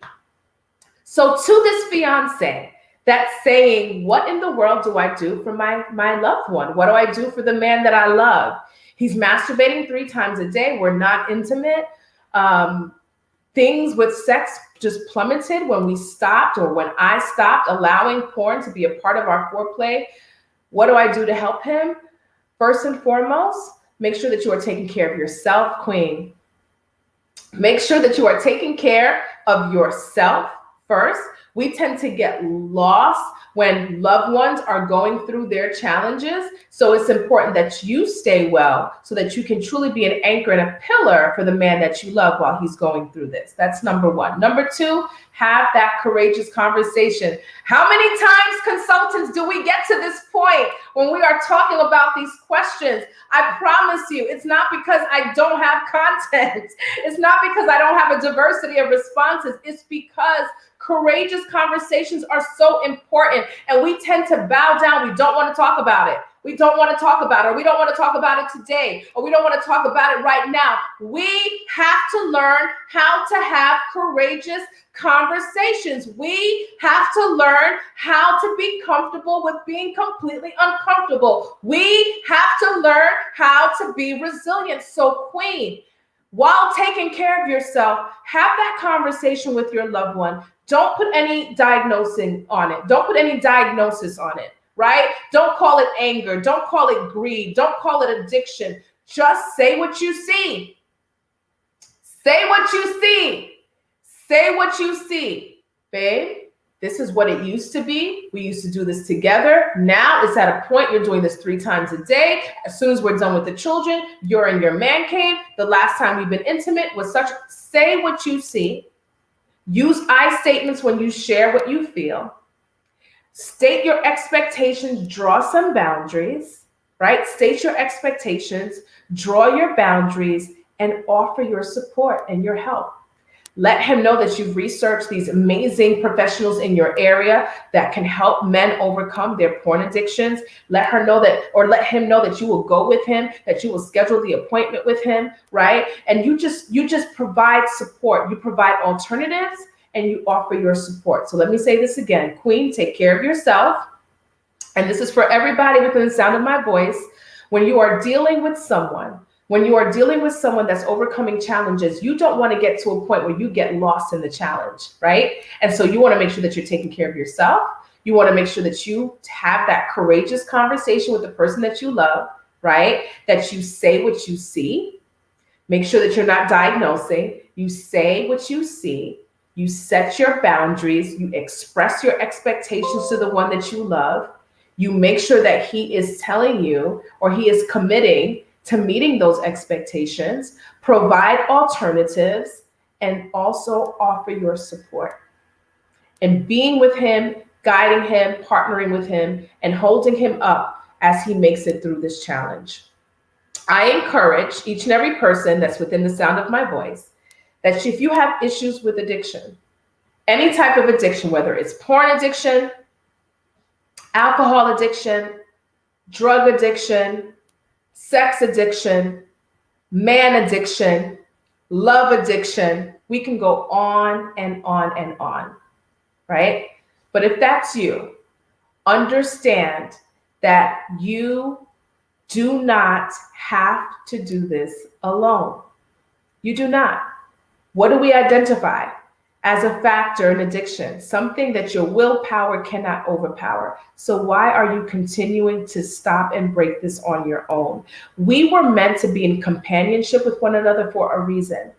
So to this fiance that's saying, what in the world do I do for my loved one? What do I do for the man that I love? He's masturbating 3 times a day. We're not intimate. Things with sex just plummeted when we stopped, or when I stopped allowing porn to be a part of our foreplay. What do I do to help him? First and foremost, make sure that you are taking care of yourself, queen. Make sure that you are taking care of yourself first. We tend to get lost when loved ones are going through their challenges. So it's important that you stay well so that you can truly be an anchor and a pillar for the man that you love while he's going through this. That's number one. Number two, have that courageous conversation. How many times, consultants, do we get to this point when we are talking about these questions? I promise you, it's not because I don't have content. It's not because I don't have a diversity of responses. It's because courageous conversations are so important, and we tend to bow down. We don't want to talk about it. We don't want to talk about it. Or we don't want to talk about it today. Or we don't want to talk about it right now. We have to learn how to have courageous conversations. We have to learn how to be comfortable with being completely uncomfortable. We have to learn how to be resilient. So, Queen, while taking care of yourself, have that conversation with your loved one. Don't put any diagnosing on it. Don't put any diagnosis on it, right? Don't call it anger. Don't call it greed. Don't call it addiction. Just say what you see. Say what you see. Say what you see. Babe, this is what it used to be. We used to do this together. Now it's at a point you're doing this 3 times a day. As soon as we're done with the children, you're in your man cave. The last time we've been intimate was such. Say what you see. Use I statements when you share what you feel. State your expectations, draw some boundaries, right? State your expectations, draw your boundaries, and offer your support and your help. Let him know that you've researched these amazing professionals in your area that can help men overcome their porn addictions. Let her know that, or let him know that you will go with him, that you will schedule the appointment with him, right? And you just provide support. You provide alternatives and you offer your support. So let me say this again, Queen, take care of yourself. And this is for everybody within the sound of my voice. When you are dealing with someone, that's overcoming challenges, you don't want to get to a point where you get lost in the challenge, right? And so you want to make sure that you're taking care of yourself. You want to make sure that you have that courageous conversation with the person that you love, right? That you say what you see. Make sure that you're not diagnosing. You say what you see. You set your boundaries. You express your expectations to the one that you love. You make sure that he is telling you, or he is committing to meeting those expectations, provide alternatives, and also offer your support. And being with him, guiding him, partnering with him, and holding him up as he makes it through this challenge. I encourage each and every person that's within the sound of my voice that if you have issues with addiction, any type of addiction, whether it's porn addiction, alcohol addiction, drug addiction, sex addiction, man addiction, love addiction. We can go on and on and on, right? But if that's you, understand that you do not have to do this alone. You do not. What do we identify as a factor in addiction? Something that your willpower cannot overpower. So why are you continuing to stop and break this on your own? We were meant to be in companionship with one another for a reason.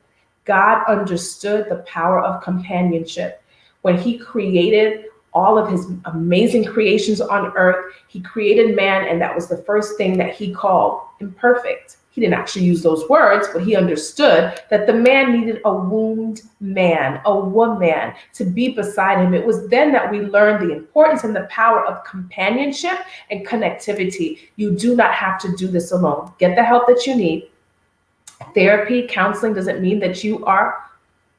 God understood the power of companionship. When he created all of his amazing creations on earth, he created man, and that was the first thing that he called imperfect. He didn't actually use those words, but he understood that the man needed a wombed man, a woman to be beside him. It was then that we learned the importance and the power of companionship and connectivity. You do not have to do this alone. Get the help that you need. Therapy, counseling doesn't mean that you are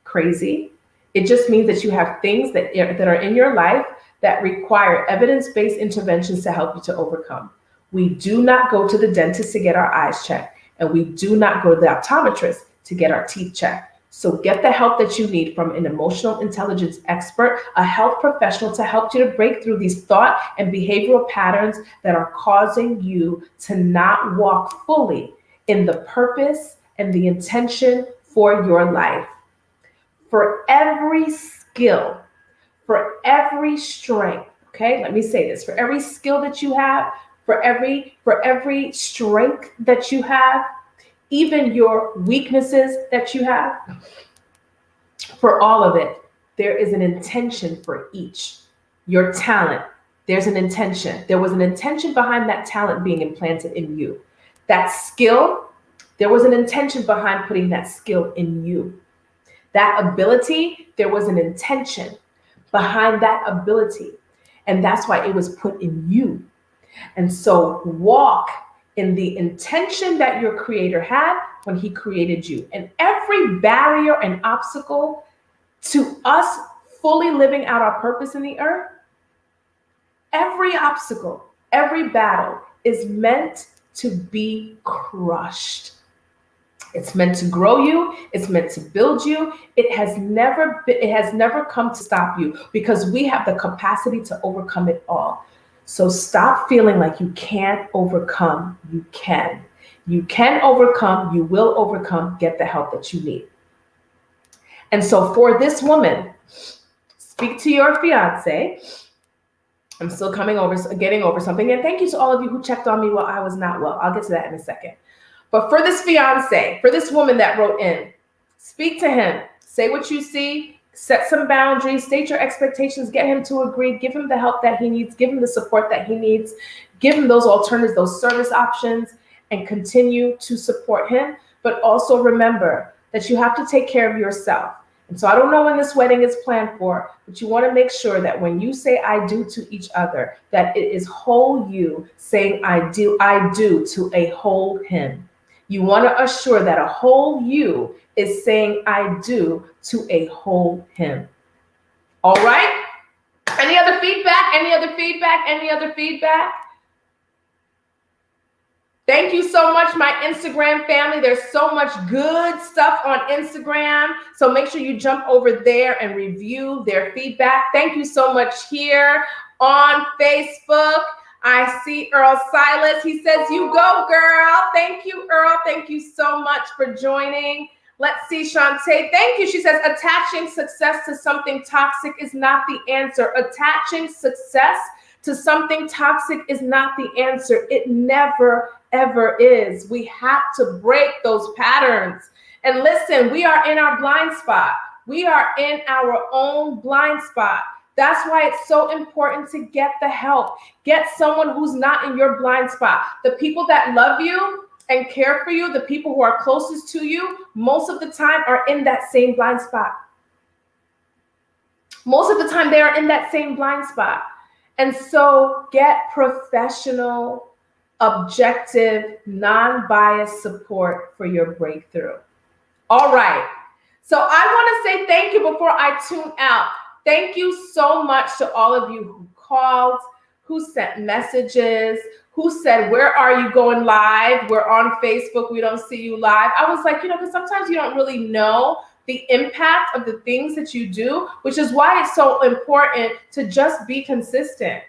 crazy. It just means that you have things that are in your life that require evidence-based interventions to help you to overcome. We do not go to the dentist to get our eyes checked. And we do not go to the optometrist to get our teeth checked. So get the help that you need from an emotional intelligence expert, a health professional, to help you to break through these thought and behavioral patterns that are causing you to not walk fully in the purpose and the intention for your life. For every skill, for every strength, okay, let me say this, for every skill that you have, for every strength that you have, even your weaknesses that you have, for all of it, there is an intention for each. Your talent, There's an intention. There was an intention behind that talent being implanted in you. That skill, there was an intention behind putting that skill in you. That ability, there was an intention behind that ability. And that's why it was put in you. And so walk in the intention that your creator had when he created you. And every barrier and obstacle to us fully living out our purpose in the earth, every obstacle, every battle is meant to be crushed. It's meant to grow you. It's meant to build you. It has never come to stop you, because we have the capacity to overcome it all. So stop feeling like you can't overcome. You can. You can overcome. You will overcome. Get the help that you need. And so for this woman, speak to your fiance. I'm still getting over something. And thank you to all of you who checked on me while I was not well. I'll get to that in a second. But for this fiance, for this woman that wrote in, speak to him. Say what you see. Set some boundaries. State your expectations. Get him to agree. Give him the help that he needs. Give him the support that he needs. Give him those alternatives, those service options, and continue to support him. But also remember that you have to take care of yourself. And so I don't know when this wedding is planned for, but you want to make sure that when you say I do to each other, that it is whole you saying I do to a whole him. You want to assure that a whole you is saying I do to a whole him. All right? Any other feedback? Any other feedback? Any other feedback? Thank you so much, my Instagram family. There's so much good stuff on Instagram. So make sure you jump over there and review their feedback. Thank you so much here on Facebook. I see Earl Silas. He says, you go, girl. Thank you, Earl. Thank you so much for joining. Let's see, Shantae. Thank you. She says, attaching success to something toxic is not the answer. Attaching success to something toxic is not the answer. It never, ever is. We have to break those patterns. And listen, we are in our blind spot. We are in our own blind spot. That's why it's so important to get the help. Get someone who's not in your blind spot. The people that love you and care for you, the people who are closest to you, most of the time are in that same blind spot. Most of the time they are in that same blind spot. And so get professional, objective, non-biased support for your breakthrough. All right. So I want to say thank you before I tune out. Thank you so much to all of you who called, who sent messages, who said, where are you going live? We're on Facebook. We don't see you live. I was like, because sometimes you don't really know the impact of the things that you do, which is why it's so important to just be consistent.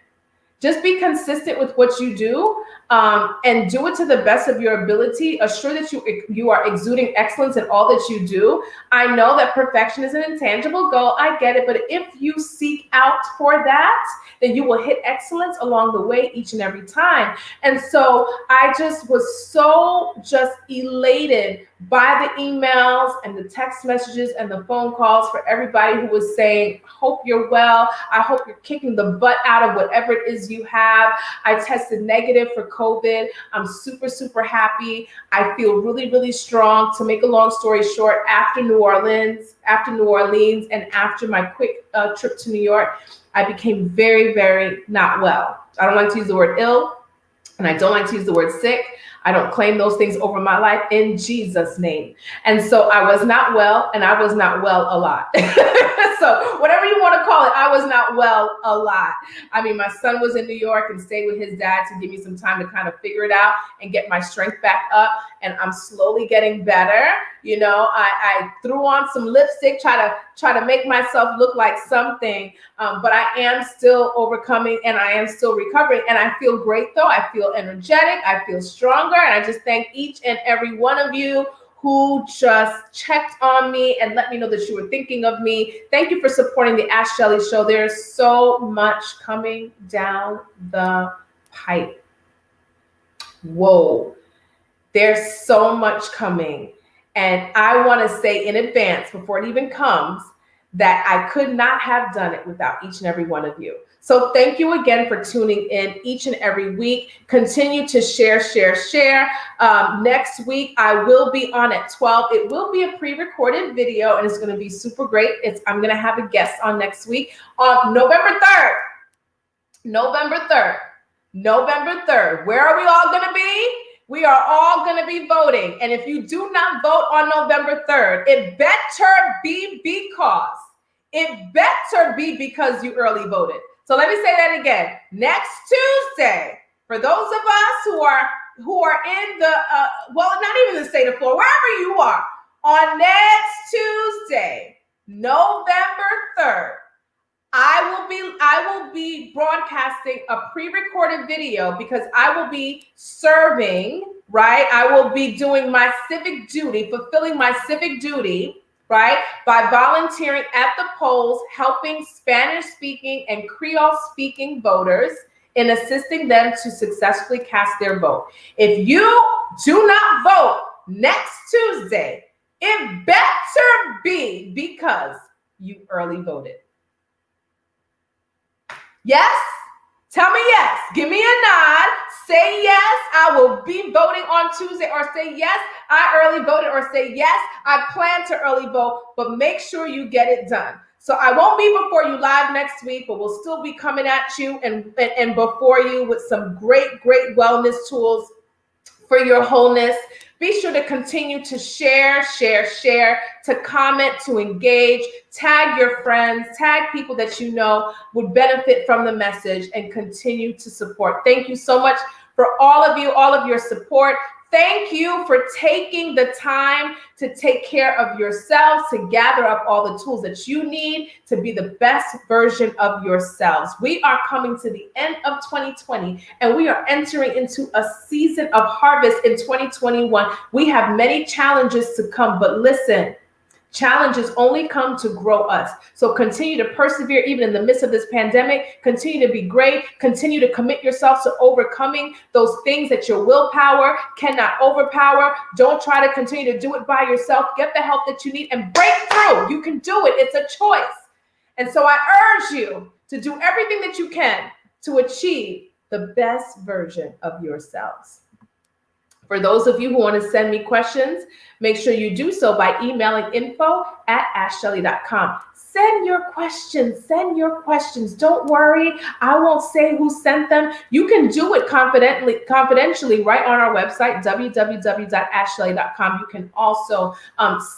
Just be consistent with what you do, and do it to the best of your ability. Assure that you are exuding excellence in all that you do. I know that perfection is an intangible goal. I get it. But if you seek out for that, then you will hit excellence along the way each and every time. And so I just was so elated by the emails and the text messages and the phone calls for everybody who was saying, hope you're well. I hope you're kicking the butt out of whatever it is you have. I tested negative for COVID. I'm super, super happy. I feel really, really strong. To make a long story short, after New Orleans, and after my quick trip to New York, I became very, very not well. I don't like to use the word ill, and I don't like to use the word sick. I don't claim those things over my life in Jesus' name. And so I was not well, and I was not well a lot. So whatever you want to call it, I was not well a lot. I mean, my son was in New York and stayed with his dad to give me some time to kind of figure it out and get my strength back up. And I'm slowly getting better. I threw on some lipstick, try to make myself look like something. But I am still overcoming, and I am still recovering. And I feel great, though. I feel energetic. I feel stronger. And I just thank each and every one of you who just checked on me and let me know that you were thinking of me. Thank you for supporting the Ask Shelly Show. There's so much coming down the pipe. Whoa. There's so much coming. And I want to say in advance, before it even comes, that I could not have done it without each and every one of you. So thank you again for tuning in each and every week. Continue to share. Next week, I will be on at 12. It will be a pre-recorded video, and it's going to be super great. I'm going to have a guest on next week on November 3rd. November 3rd. Where are we all going to be? We are all going to be voting. And if you do not vote on November 3rd, it better be because you early voted. So let me say that again. Next Tuesday, for those of us who are in the, not even the state of Florida, wherever you are, on next Tuesday, November 3rd, I will be broadcasting a pre-recorded video because I will be serving, right? I will be doing my civic duty, fulfilling my civic duty, right? By volunteering at the polls, helping Spanish-speaking and Creole-speaking voters in assisting them to successfully cast their vote. If you do not vote next Tuesday, it better be because you early voted. Yes? Tell me yes. Give me a nod. Say yes, I will be voting on Tuesday, or say yes, I early voted, or say yes, I plan to early vote, but make sure you get it done. So I won't be before you live next week, but we'll still be coming at you and before you with some great wellness tools for your wholeness. Be sure to continue to share, to comment, to engage, tag your friends, tag people that you know would benefit from the message, and continue to support. Thank you so much for all of your support. Thank you for taking the time to take care of yourselves, to gather up all the tools that you need to be the best version of yourselves. We are coming to the end of 2020, and we are entering into a season of harvest in 2021. We have many challenges to come, but listen, challenges only come to grow us. So continue to persevere even in the midst of this pandemic. Continue to be great. Continue to commit yourself to overcoming those things that your willpower cannot overpower. Don't try to continue to do it by yourself. Get the help that you need and break through. You can do it. It's a choice. And so I urge you to do everything that you can to achieve the best version of yourselves. For those of you who want to send me questions, make sure you do so by emailing info@ashshelley.com. Send your questions. Don't worry. I won't say who sent them. You can do it confidentially right on our website, www.ashshelley.com. You can also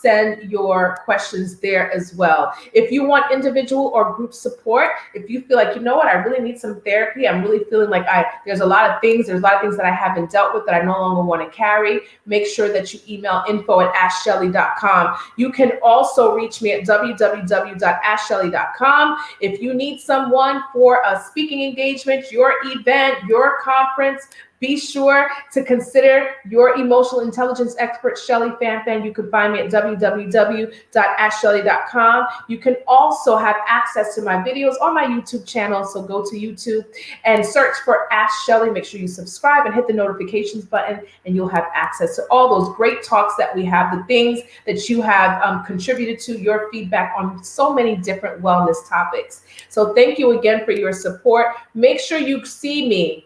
send your questions there as well. If you want individual or group support, if you feel like, you know what, I really need some therapy. I'm really feeling like there's a lot of things that I haven't dealt with that I no longer want to carry. Make sure that you email info@ashshelley.com. You can also reach me at www.ashshelley.com. If you need someone for a speaking engagement, your event, your conference, be sure to consider your emotional intelligence expert, Shelley Fan. You can find me at www.ashshelley.com. You can also have access to my videos on my YouTube channel. So go to YouTube and search for Ash Shelley. Make sure you subscribe and hit the notifications button, and you'll have access to all those great talks that we have, the things that you have contributed to, your feedback on so many different wellness topics. So thank you again for your support. Make sure you see me.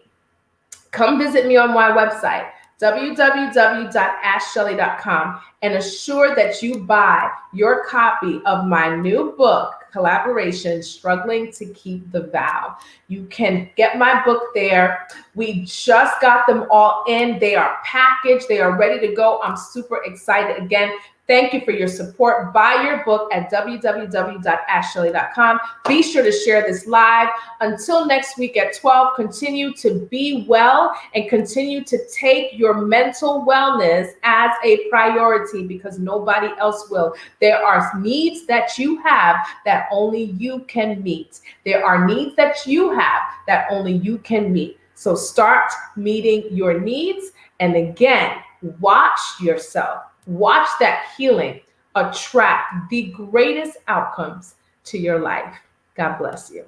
Come visit me on my website, www.ashshelley.com, and assure that you buy your copy of my new book, Collaboration, Struggling to Keep the Vow. You can get my book there. We just got them all in. They are packaged. They are ready to go. I'm super excited. Again, thank you for your support. Buy your book at www.ashshelley.com. Be sure to share this live. Until next week at 12, continue to be well and continue to take your mental wellness as a priority, because nobody else will. There are needs that you have that only you can meet. There are needs that you have that only you can meet. So start meeting your needs. And again, watch yourself. Watch that healing attract the greatest outcomes to your life. God bless you.